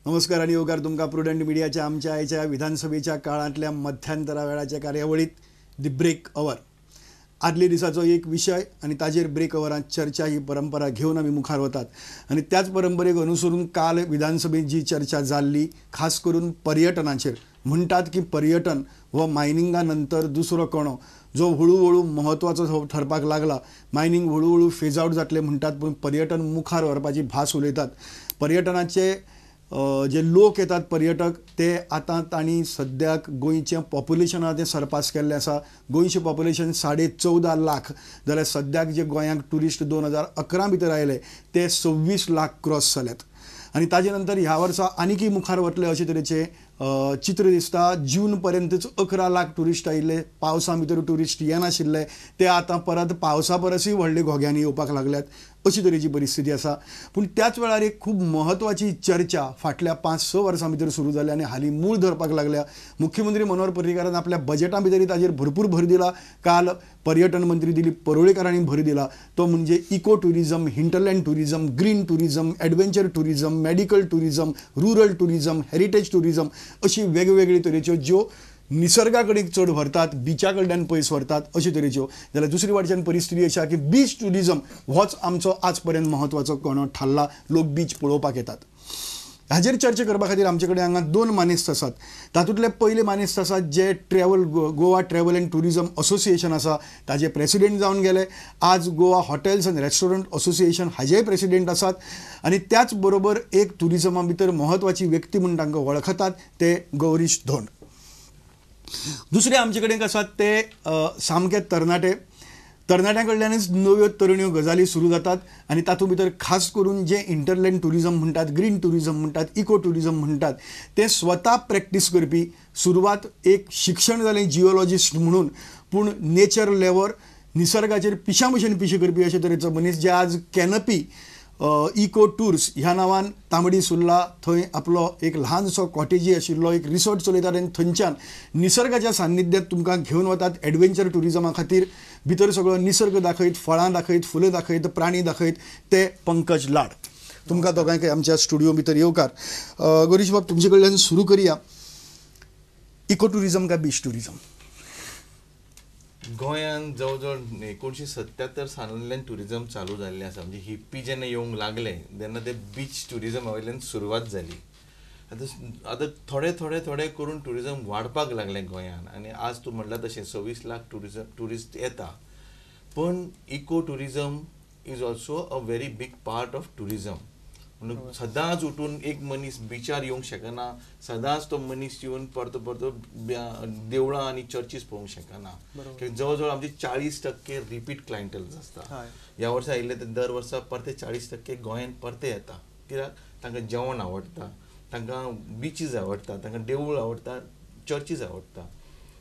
नमस्कार आणि योगार तुमका प्रुडंट मिडियाच्या आमच्या आयच्या विधानसभेच्या काळातल्या मध्यांतरा वेळाच्या कार्यावळीत दी ब्रेक अवर आदले दिसाचो एक विषय आणि ताजेर ब्रेक अवरात चर्चा ही परंपरा घेऊन आम्ही मुखार वतात आणि त्याच परंपरेक अनुसरून काल विधानसभेत जी चर्चा जाल्ली खास करून पर्यटनाचेर म्हणतात की पर्यटन व मायनिंगा नंतर दुसरो कणो जो हळूहळू महत्वाचो ठरपाक लागला. मायनिंग हळूहळू फेज आउट जातले म्हणतात पण पर्यटन मुखार व्हरपाची भास उलयतात. पर्यटनाचे जे लोक येतात पर्यटक ते आता तांणी सद्याक गोंयचें पॉप्युलेशन आसा तें सरपास केल्लें आसा. गोंयचें पॉप्युलेशन 14.5 लाख जाल्यार सद्याक जे गोंयांक टुरिस्ट 2011 भितर आयले ते 26 लाख क्रॉस जाल्यात आणि ताजे नंतर ह्या वर्सा आनीकय मुखार वतले अशे तरेचे चित्र दिसता. जून पर्यंतच 11 लाख टुरिस्ट आयिल्ले. पावसा भितर टुरिस्ट येनाशिल्ले ते आतां परत पावसा परसय व्हडले घोग्यांनी येवपाक लागल्यात अशी तरेची परिस्थिती आसा. पूण त्याच वेळार एक खूब महत्वाची चर्चा फाटल्या 5-6 वर्सां भितर सुरू जाल्या आणि हालीं मूळ धरपाक लागल्या. मुख्यमंत्री मनोहर पर्रीकारान आपल्या बजेटा भितर ताजेर भरपूर भर दिला. काल पर्यटन मंत्री दिलीप परोळेकारांनी भर दिला तो म्हणजे eco tourism, hinterland tourism, green tourism, adventure tourism, medical tourism, rural tourism, heritage tourism अशी वेगवेगळी तरेच्यो ज्यो निसर्गा कडेन चड व्हरतात, बिचा कडल्यान पयस व्हरतात अशे तरेच्यो. जाल्यार दुसरी वाटच्यान परिस्थिती अशी आसा की बीच टुरिझम होच आमचो आज पर्यंत महत्वाचो कणो थारला. लोक बीच पळोवपाक येतात. हाजेर चर्चा करपा खातीर आमचे कडेन हांगा 2 मानेस्त आसात. तातूंतले पयले मानेस्त आसात जे Goa travel and tourism association आसा ताजे प्रेसिडेंट जावन गेले. आज Goa hotels and restaurant association हाजेय प्रेसिडेंट आसात आणि त्याच बरोबर एक टुरिझमा भितर महत्वाची व्यक्ती म्हणून तांकां वळखतात ते गौरीश धोंड. दुसरे आमचे कडेन आसात ते सामके तरणाट्यां कडल्यानच नव्यो तरुण्यो गजाली सुरू जातात आणि तातूंत भितर खास करून जे इंटरलँड टुरिझम म्हणटात, ग्रीन टुरिझम म्हणटात, इको टुरिझम म्हणटात ते स्वता प्रॅक्टीस करपी. सुरवात एक शिक्षण जालें जिओलॉजिस्ट म्हणून पूण नेचर लेवर निसर्गाचेर पिशा भशेन पिशे करपी अशे तरेचो मनीस जे आज कॅनपी इको टूर्स ह्या नांवान तांबडी सुर्ला थंय आपलो एक ल्हानसो कॉटेजी आशिल्लो एक रिसॉर्ट चलयतात आनी थंयच्यान निसर्गाच्या सान्निध्यात तुमकां घेवन वतात. एडव्हेंचर टुरिझमा खातीर भितर सगळो निसर्ग दाखयत, फळां दाखयत, फुलां दाखयत, प्राणी दाखयत ते पंकज लाड. तुमकां दोगांयक आमच्या स्टुडिओ भितर येवकार. गौरीश बाब तुमचे कडल्यान सुरू करुया. इको टुरिझम काय बीच टुरिझम? गोंयांत जवळ जवळ 1977 सालांतल्यान टुरिझम चालू जाल्लें आसा. म्हणजे हिप्पी जेन्ना येवंक लागले तेन्ना ते बीच टुरिझमा वयल्यान सुरवात जाली. आतां थोडे थोडे थोडे करून टुरिझम वाडपाक लागलें गोंयांत आणि आज तूं म्हणला तशें 26 लाख टुरिस्ट येता. पण eco tourism is also a very big part of tourism. म्हणून सदांच उठून एक मनीस बिचार येवंक शकना. सदांच तो मनीस येवन परतो परतो देवळां आनी चर्चीस पळोवंक शकना. जवळ जवळ आमचे 40% रिपीट क्लायंटल्स आसता. ह्या वर्सा आयिल्ले ते दर वर्सा परते 40% गोंयांत परते येता. कित्याक तांकां जेवण आवडटा, तांकां बिचीस आवडटा, तांकां देवूळ आवडटा, चर्चीस आवडटा.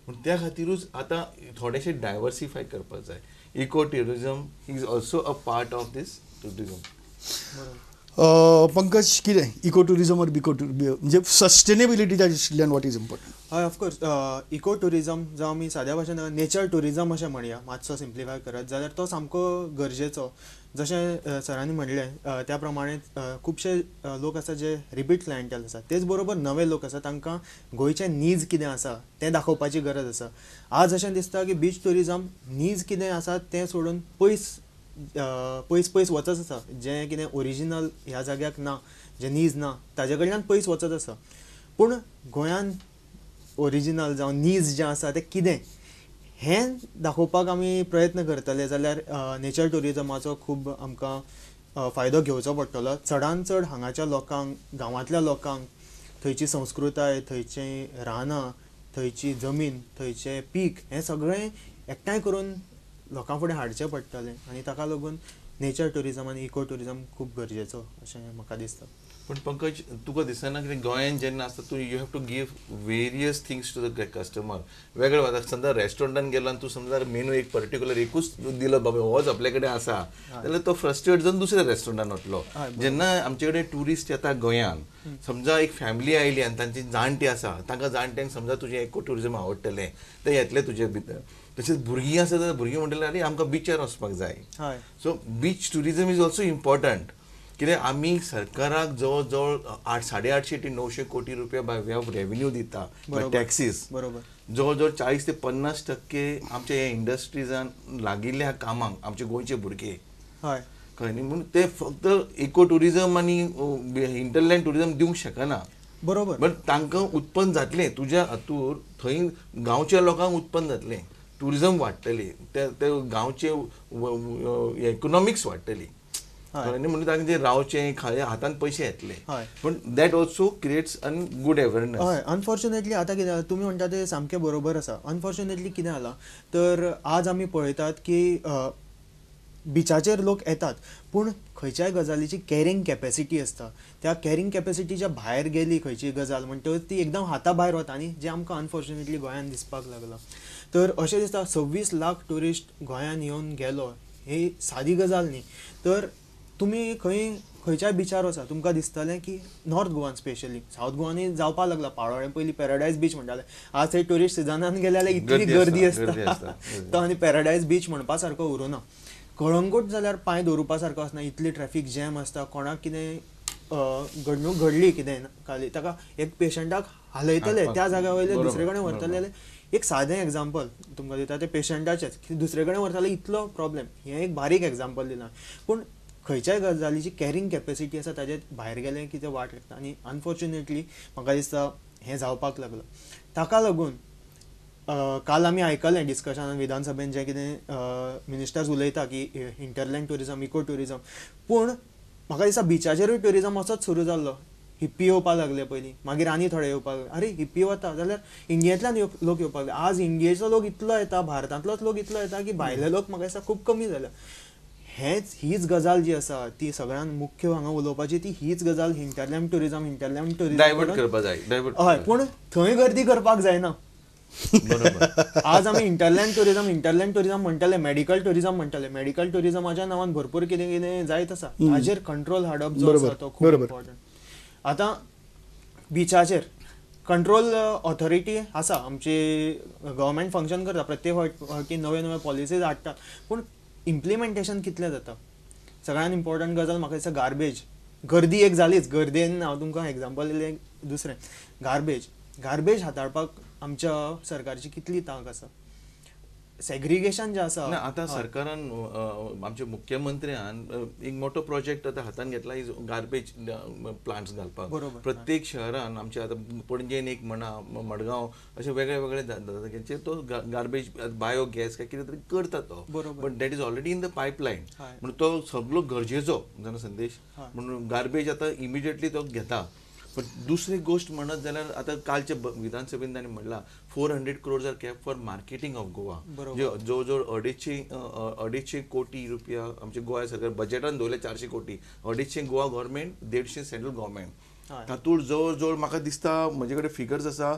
पूण त्या खातीरूच आतां थोडेशे डायवर्सिफाय करपाक जाय. Eco tourism is also a part of this tourism. Pankaj कितें इको टुरिझम और बिको म्हणजे सस्टेनेबिलिटीच्या दृश्टींतल्यान वॉट इज इम्पॉर्टंट? हय ऑफकोर्स इको टुरिझम जावं आमी साद्या भाशेन नेचर टुरिझम अशें म्हणया मातसो सिम्प्लिफाय करत जाल्यार तो सामको गरजेचो. जशें सरांनी म्हणलें त्या प्रमाणे खुबशे लोक आसा जे रिपीट क्लायंटल आसा. तेच बरोबर नवे लोक आसा तांकां गोंयचे नीज कितें आसा तें दाखोवपाची गरज आसा. आज अशें दिसता की बीच टुरिझम नीज कितें आसा तें सोडून पयस पयस वचत आसा. जें कितें ओरिजिनल ह्या जाग्याक ना, जें नीज ना ताजे कडल्यान पयस वचत आसा. पूण गोंयांत ओरिजिनल जावं नीज जें आसा तें कितें हें दाखोवपाक आमी प्रयत्न करतले जाल्यार नेचर टुरिझमाचो खूब आमकां फायदो घेवचो पडटलो. चडांत चड हांगाच्या लोकांक, गांवांतल्या लोकांक थंयची संस्कृताय, थंयचीं रानां, थंयची जमीन, थंयचें पीक हें सगळें एकठांय करून लोकां फुडें हाडचें पडटलें आनी ताका लागून नेचर टुरिझम आनी इको टुरिझम खूब गरजेचो अशें म्हाका दिसता. पण पंकज तुका दिसना की गोंयांत जेन्ना आसता तूं you have to give various things to the customer. वेगळे वता समजा रेस्टॉरंटान गेलो आनी तूं समजा मेनू एक पर्टिक्युलर एकूच दिलो बाबा होच आपले कडेन आसा जाल्यार तो फ्रस्ट्रेट जावन दुसऱ्या रेस्टॉरंटान वतलो. जेन्ना आमचे कडेन टुरिस्ट येता गोंयांत, समजा एक फॅमिली आयली आनी तांची जाणटी आसा, तांकां जाणट्यांक समजा तुजें इको टुरिझम आवडटलें ते येतले तुजे भितर. तशेंच भुरगीं आसा जाल्यार भुरगीं म्हणटले अरे आमकां बिचार वचपाक जाय. So beach tourism is also important. कित्याक आमी सरकाराक जवळ जवळ 850 ते 900 कोटी रुपया बाय वे ऑफ रेव्हेन्यू दिता बाय टॅक्सीस. बरोबर. जवळ जवळ 40 ते 50% आमच्या ह्या इंडस्ट्रीजान लागिल्ल्या कामांक आमचे गोंयचे भुरगे हय कळ्ळें न्ही. म्हणून ते फक्त इको टुरिजम आनी इंटरलँड टुरिजम दिवंक शकना. बरोबर. बट तांकां उत्पन्न जातलें तुज्या हातूर थंय गांवच्या लोकांक उत्पन्न जातलें, टुरिजम वाडटली, ते गांवचे इकॉनॉमिक्स वाडटली. म्हणून तांचे रावचें खाय हातान पयशे येतले. पण that also creates an good awareness. हय अनफॉर्च्युनेटली आतां कितें जाला तुमी म्हणटा तें सामकें बरोबर आसा. अनफॉर्च्युनेटली कितें जाला तर आज आमी पळयतात की बिचाचेर लोक येतात पूण खंयच्याय गजालीची कॅरिंग कॅपॅसिटी आसता, त्या कॅरिंग कॅपॅसिटीच्या भायर गेली खंयची गजाल म्हणटकच ती एकदम हाता भायर वता न्ही, जे आमकां अनफॉर्च्युनेटली गोंयांत दिसपाक लागला. तर अशें दिसता 26 लाख टुरिस्ट गोंयांत येवन गेलो ही सादी गजाल न्ही. तर तुमी खंयच्याय बिचार वचा तुमकां दिसतलें की नॉर्थ गोवान स्पेशली, सावथ गोवानूय जावपाक लागला. पाळोळें पयलीं पॅराडायज बीच म्हणटाले, आज थंय टुरिस्ट सिजनान गेले जाल्यार इतली गर्दी आसता तो आनी पॅराडायज बीच म्हणपा सारको उरूना. कळंगूट जाल्यार पांय दवरुपा सारको आसना, इतली ट्रॅफीक जॅम आसता. कोणाक कितें घडणूक घडली कितें खाली ताका एक पेशंटाक हालयतले त्या जाग्या वयले दुसरे कडेन व्हरतले. एक सादें एग्जाम्पल तुमकां दिता ते पेशंटाचेच की दुसरे कडेन व्हरतले इतलो प्रॉब्लेम. हें एक बारीक एग्जाम्पल दिलां. पूण खंयच्याय गजालीची कॅरिंग कॅपॅसिटी आसा ताजे भायर गेलें की तें वाट लागता आनी अनफॉर्च्युनेटली म्हाका दिसता हें जावपाक लागलां. ताका लागून काल आमी आयकलें डिस्कशनान विधानसभेन जें कितें मिनिस्टर्स उलयता की इंटरलँड टुरिजम, इको टुरिजम, पूण म्हाका दिसता बिचाचेरूय टुरिजम असोच सुरू जाल्लो. हिप्पी येवपाक लागले पयलीं, मागीर आनी थोडे येवपाक लागले. अरे हिप्पी वता जाल्यार इंडियेंतल्यान लोक येवपाक लागले. आज इंडियेचो लोक इतलो येता, भारतांतलोच लोक इतलो येता की भायले लोक म्हाका दिसता खूब कमी जाल्या. हीच गजाल जी आसा ती सगळ्यान मुख्य हांगा उलोवपाची ती हीच गजाल इंटरलँड टुरिजम डायवर्ट करपाक जाय. हय पूण थंय गर्दी करपाक जायना. बरोबर. आज आमी इंटरलँड टुरिजम म्हणटले, मेडिकल टुरिजम म्हणटले. मेडिकल टुरिजमाच्या नांवान भरपूर कितें कितें जायत आसा. हाजेर कंट्रोल हाडप जो आसा तो खूब इम्पॉर्टंट. आतां बिचाचेर कंट्रोल ऑथॉरिटी आसा, आमची गव्हर्मेंट फंक्शन करता, प्रत्येक फावटी नवे पॉलिसीज हाडटा. पूण इम्प्लिमेंटेशन कितलें जाता. सगळ्यान इम्पॉर्टंट गजाल म्हाका दिसता गार्बेज. गर्दी एक जालीच, गर्देन हांव तुमकां एग्जाम्पल दिलें दुसरें. गार्बेज हाताळपाक आमच्या सरकारची कितली तांक आसा. सेग्रिगेशन जें आसा आतां सरकारान आमच्या मुख्यमंत्र्यान एक मोठो प्रोजेक्ट आतां हातान घेतला, इज गार्बेज प्लांट्स घालपाक. प्रत्येक शहरान आमच्या आतां पणजेन एक म्हणा, मडगांव अशे वेगळे वेगळे जाग्यांचेर तो गार्बेज बायोगॅस काय कितें तरी करता तो. But that is already in the pipeline. म्हणून तो सगळो गरजेचो जनसंदेश. म्हणून गार्बेज आतां इमिडिएटली तो घेता. पण दुसरी गोष्ट म्हणत जाल्यार आतां कालच्या विधानसभेन ताणें म्हणला 400 crores are kept for marketing of Goa. जवळ जवळ 250 कोटी रुपया आमच्या गोंया सरकार बजेटान दवरले. 400 कोटी, 250 गोवा गव्हर्मेंट, 150 सेंट्रल गव्हर्मेंट. तातूंत जवळ जवळ म्हाका दिसता म्हजे कडेन फिगर्स आसा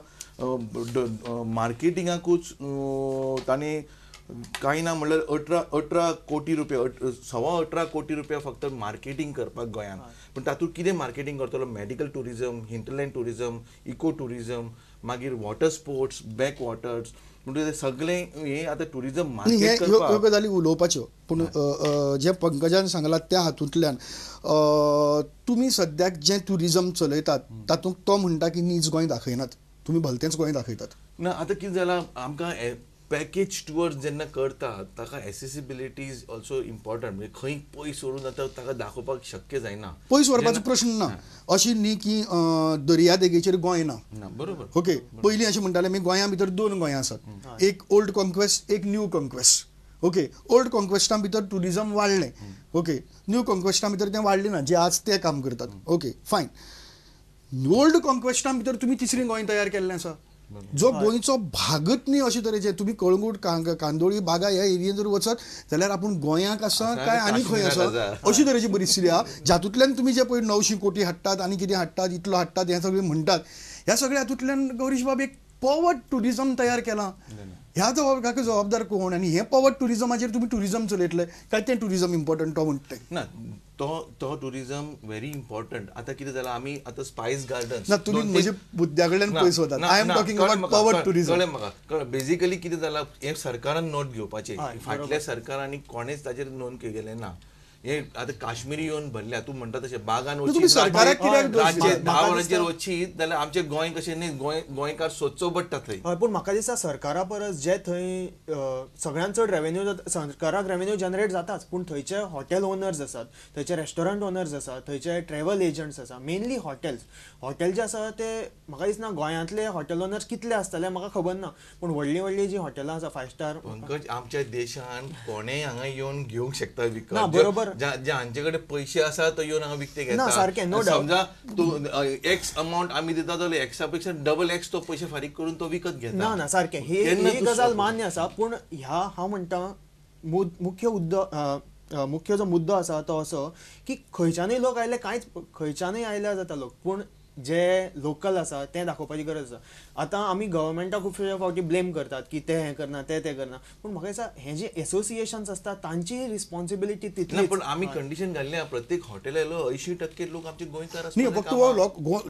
मार्केटिंगाकूच ताणें कांय ना म्हणल्यार 18 कोटी रुपया, 18 कोटी रुपया फक्त मार्केटिंग करपाक गोंयांत. पण तातूंत कितें मार्केटिंग करतलो? Medical tourism, hinterland tourism, eco tourism, मागीर वॉटर स्पोर्ट्स, बॅक वॉटर्स, म्हणजे सगळें हे आतां टुरिजम मार्केट करपाक. ह्यो गजाली उलोवपाच्यो. पूण जे पंकजान सांगलां त्या हातूंतल्यान तुमी सद्याक जें टुरिजम चलयतात तातूंत तो म्हणटा की नीज गोंय दाखयनात, तुमी भलतेंच गोंय दाखयतात. ना आतां कितें जालां, आमकां पॅकेज टुअर्स जेन्ना करतात ताका एसेसिबिलिटी इज ऑल्सो इम्पॉर्टंट. म्हणजे खंय पयस व्हरून जाता ताका दाखोवपाक शक्य जायना. पयस व्हरपाचो प्रश्न ना. अशी न्ही की दर्या देगेचेर गोंय ना. बरोबर. ओके, पयलीं अशें म्हणटाले आमी गोंया भितर 2 गोंयां आसात, एक ओल्ड कॉन्क्वेस्ट, एक न्यू कॉन्क्वेस्ट. ओके, ओल्ड कॉन्क्वेस्टा भितर टुरिजम वाडलें. ओके, न्यू कॉन्क्वेस्टा भितर तें वाडलें ना, जे आज ते काम करतात. ओके फायन. ओल्ड कॉन्क्वेस्टा भितर तुमी तिसरें गोंय तयार केल्लें आसा, जो गोंयचो भागच न्ही. अशे तरेचे तुमी कळंगूट, कांदोळी, बागा ह्या एरियेन जर वचत जाल्यार आपूण गोंयांक आसा काय आनी खंय आसा अशी तरेची परिस्थिती आहा. जातूंतल्यान तुमी जे पळय 900 कोटी हाडटात आनी कितें हाडटात, इतलो हाडटात, हें सगळें म्हणटात, ह्या सगळ्या हातूंतल्यान गौरीश बाब एक पॉवर्ड टुरिजम तयार केलां. ह्या जबाबदार कोण? आनी हे पॉवर्ड टुरिजमाचेर तुमी टुरिजम चलयतले काय तें टुरिजम इम्पॉर्टंट तो म्हणटा ना? तो टुरिजम व्हेरी इम्पॉर्टंट. आतां कितें जालां, आमी आतां स्पायस गार्डन्स. ना, तुमी म्हजे मुद्द्या कडल्यान पयस वतात. I am talking about powered tourism. कळ्ळें म्हाका. बेजिकली कितें जालां, हे सरकारान नोंद घेवपाचें. फाटल्या सरकारांनी कोणेच ताचेर नोंद केलें ना. हे आता काश्मीरी येवन भरल्या तू म्हणटा तशें बागान तुम्ही सरकाराक कित्याक दोश राज्य दितात? धा म्हाका वरांचेर दिसता- वचशीत जाल्यार आमचे गोंय कशें न्ही गोंयकार सोदचो पडटा थंय. हय पूण म्हाका दिसता सरकारा परस जे थंय सगळ्यांत चड रेवेन्यू सरकाराक रेवेन्यू जनरेट जाताच, पूण थंयचे हॉटेल ओनर्स आसात, थंयचे रेस्टॉरंट ओनर्स आसात, थंयचे ट्रॅव्हल एजंट्स आसा, मेनली हॉटेल जे आसा ते म्हाका दिसना गोंयांतले हॉटेल ओनर्स कितले आसतले म्हाका खबर ना, पूण व्हडली व्हडली जी हॉटेलां आसा 5 स्टार पंकज आमच्या देशान कोणेय हांगा येवन घेवंक शकता विकत. ना, बरोबर. जे हांचे कडेन पयशे आसा तो येवन हांगा विकते घेता. ना, सारकें, no doubt. समजा तूं एक्स अमाउंट आमी दिता जाल्यार एक्सा पेक्षा डबल एक्स तो पयशे फारीक करून तो विकत घेता. ना ना सारकें ही तेन्ना ही तूं गजाल stop मान्य आसा, पूण ह्या हांव म्हणटा मुख्य जो मुद्दो आसा तो असो की खंयच्यानूय लोक आयले खंयच्यानूय आयल्या जाता लोक, पूण जे लोकल आसा तें दाखोवपाची गरज आसा. आतां आमी गव्हर्मेंटाक खुबशे फावटी ब्लेम करतात की ते हें करना ते करना, पूण म्हाका दिसता हे जे एसोसिएशन्स आसतात तांची रिस्पॉन्सिबिलिटी ना, तितलीच. पण आमी कंडिशन घाल्ल्या प्रत्येक हॉटेल 80% लोक आमचे गोंयकार नाही आसपाक फक्त जाय वो कामाक. लोक